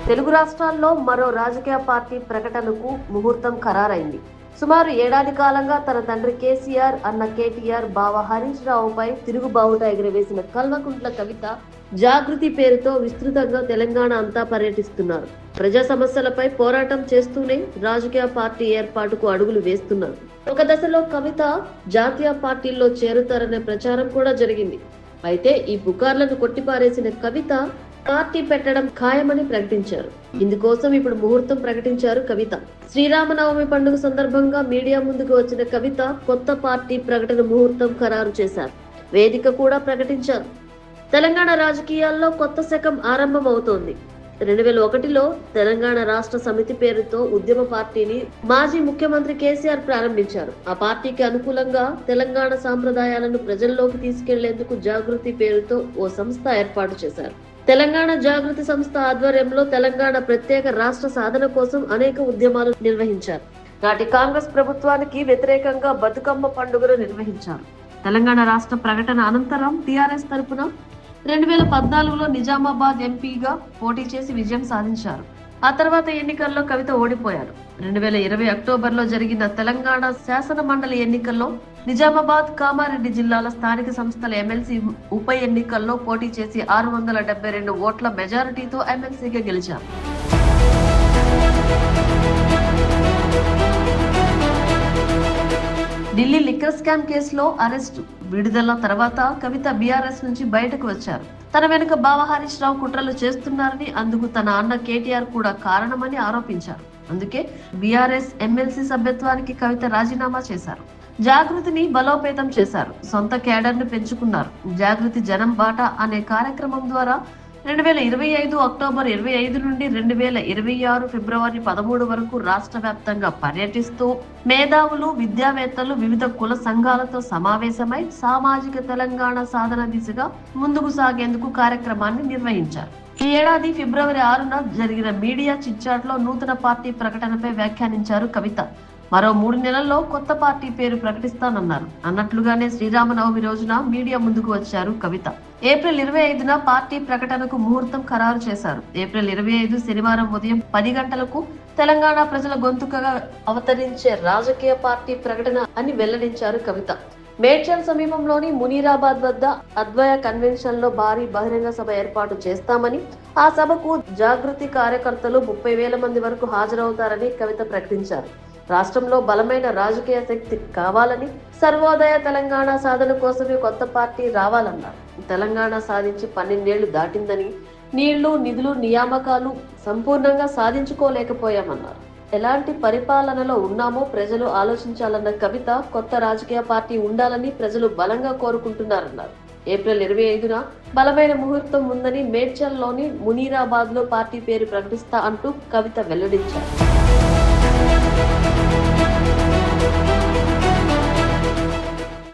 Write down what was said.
తెలుగు రాష్ట్రాల్లో మరో రాజకీయ పార్టీ ప్రకటనకు ముహూర్తం ఖరారైంది. సుమారు ఏడాది కాలంగా తన తండ్రి కేసీఆర్, అన్న కేటీఆర్, బావ హరీష్ రావుపై తిరుగుబావుట ఎగురవేసిన కల్వకుంట్ల కవిత జాగృతి పేరుతో విస్తృతంగా తెలంగాణ అంతా పర్యటిస్తున్నారు. ప్రజా సమస్యలపై పోరాటం చేస్తూనే రాజకీయ పార్టీ ఏర్పాటుకు అడుగులు వేస్తున్నారు. ఒక దశలో కవిత జాతీయ పార్టీల్లో చేరుతారనే ప్రచారం కూడా జరిగింది. అయితే ఈ పుకార్లను కొట్టిపారేసిన కవిత పార్టీ పెట్టడం ఖాయమని ప్రకటించారు. ఇందుకోసం ఇప్పుడు ముహూర్తం ప్రకటించారు కవిత. శ్రీరామనవమి పండుగ సందర్భంగా మీడియా ముందుకు వచ్చిన కవిత కొత్త పార్టీ ప్రకటన ముహూర్తం ఖరారు చేశారు. వేదిక కూడా ప్రకటించారు. తెలంగాణ రాజకీయాల్లో కొత్త శకం ఆరంభం అవుతోంది. 2001లో తెలంగాణ రాష్ట్ర సమితి పేరుతో ఉద్యమ పార్టీని మాజీ ముఖ్యమంత్రి కేసీఆర్ ప్రారంభించారు. ఆ పార్టీకి అనుకూలంగా తెలంగాణ సాంప్రదాయాలను ప్రజల్లోకి తీసుకెళ్లేందుకు జాగృతి పేరుతో ఓ సంస్థ ఏర్పాటు చేశారు. తెలంగాణ జాగృతి సంస్థ ఆధ్వర్యంలో తెలంగాణ ప్రత్యేక రాష్ట్ర సాధన కోసం అనేక ఉద్యమాలు నిర్వహించారు. నాటి కాంగ్రెస్ ప్రభుత్వానికి వ్యతిరేకంగా బతుకమ్మ పండుగను నిర్వహించారు. తెలంగాణ రాష్ట్ర ప్రకటన అనంతరం టీఆర్ఎస్ తరపున 2014లో నిజామాబాద్ ఎంపీగా పోటీ చేసి విజయం సాధించారు. ఆ తర్వాత ఎన్నికల్లో కవిత ఓడిపోయారు. 2020 అక్టోబర్లో జరిగిన తెలంగాణ శాసన మండలి ఎన్నికల్లో నిజామాబాద్, కామారెడ్డి జిల్లాల స్థానిక సంస్థల ఎమ్మెల్సీ ఉప ఎన్నికల్లో పోటీ చేసి 672 ఓట్ల మెజారిటీతో ఎమ్మెల్సీగా గెలిచారు. ఢిల్లీ లిక్కర్ స్కామ్ కేసులో అరెస్టు, విడుదల తర్వాత కవిత బీఆర్ఎస్ నుంచి బయటకు వచ్చారు. తన వెనుక బావ హరీష్ రావు కుట్రలు చేస్తున్నారని, అందుకు తన అన్న కేటీఆర్ కూడా కారణమని ఆరోపించారు. అందుకే బీఆర్ఎస్ ఎమ్మెల్సీ సభ్యత్వానికి కవిత రాజీనామా చేశారు. జాగృతిని బలోపేతం చేశారు. సొంత కేడర్ను పెంచుకున్నారు. జాగృతి జనం బాట అనే కార్యక్రమం ద్వారా 2025 అక్టోబర్ 25 నుండి 2026 ఫిబ్రవరి 13 వరకు రాష్ట్ర వ్యాప్తంగా పర్యటిస్తూ మేధావులు, విద్యావేత్తలు, వివిధ కుల సంఘాలతో సమావేశమై సామాజిక తెలంగాణ సాధన దిశగా ముందుకు సాగేందుకు కార్యక్రమాన్ని నిర్వహించారు. ఈ ఏడాది ఫిబ్రవరి 6న జరిగిన మీడియా చిట్చాట్లో నూతన పార్టీ ప్రకటనపై వ్యాఖ్యానించారు కవిత. మరో 3 నెలల్లో కొత్త పార్టీ పేరు ప్రకటిస్తానన్నారు. అన్నట్లుగానే శ్రీరామనవమి రోజున మీడియా ముందుకు వచ్చారు కవిత. ఏప్రిల్ 25న పార్టీ ప్రకటనకు ముహూర్తం ఖరారు చేశారు. ఏప్రిల్ 25 శనివారం ఉదయం 10 గంటలకు తెలంగాణ ప్రజల గొంతుకగా అవతరించే రాజకీయ పార్టీ ప్రకటన అని వెల్లడించారు కవిత. మేడ్చల్ సమీపంలోని మునీరాబాద్ వద్ద అద్వయ కన్వెన్షన్ లో భారీ బహిరంగ సభ ఏర్పాటు చేస్తామని, ఆ సభకు జాగృతి కార్యకర్తలు 30,000 మంది వరకు హాజరవుతారని కవిత ప్రకటించారు. రాష్ట్రంలో బలమైన రాజకీయ శక్తి కావాలని, సర్వోదయ తెలంగాణ సాధన కోసమే కొత్త పార్టీ రావాలన్నారు. తెలంగాణ సాధించి 12 ఏళ్లు దాటిందని, నీళ్లు, నిధులు, నియామకాలు సంపూర్ణంగా సాధించుకోలేకపోయామన్నారు. ఎలాంటి పరిపాలనలో ఉన్నామో ప్రజలు ఆలోచించాలన్న కవిత, కొత్త రాజకీయ పార్టీ ఉండాలని ప్రజలు బలంగా కోరుకుంటున్నారన్నారు. ఏప్రిల్ 25న బలమైన ముహూర్తం ఉందని, మేడ్చల్లోని మునీరాబాద్ లో పార్టీ పేరు ప్రకటిస్తా అంటూ కవిత వెల్లడించారు.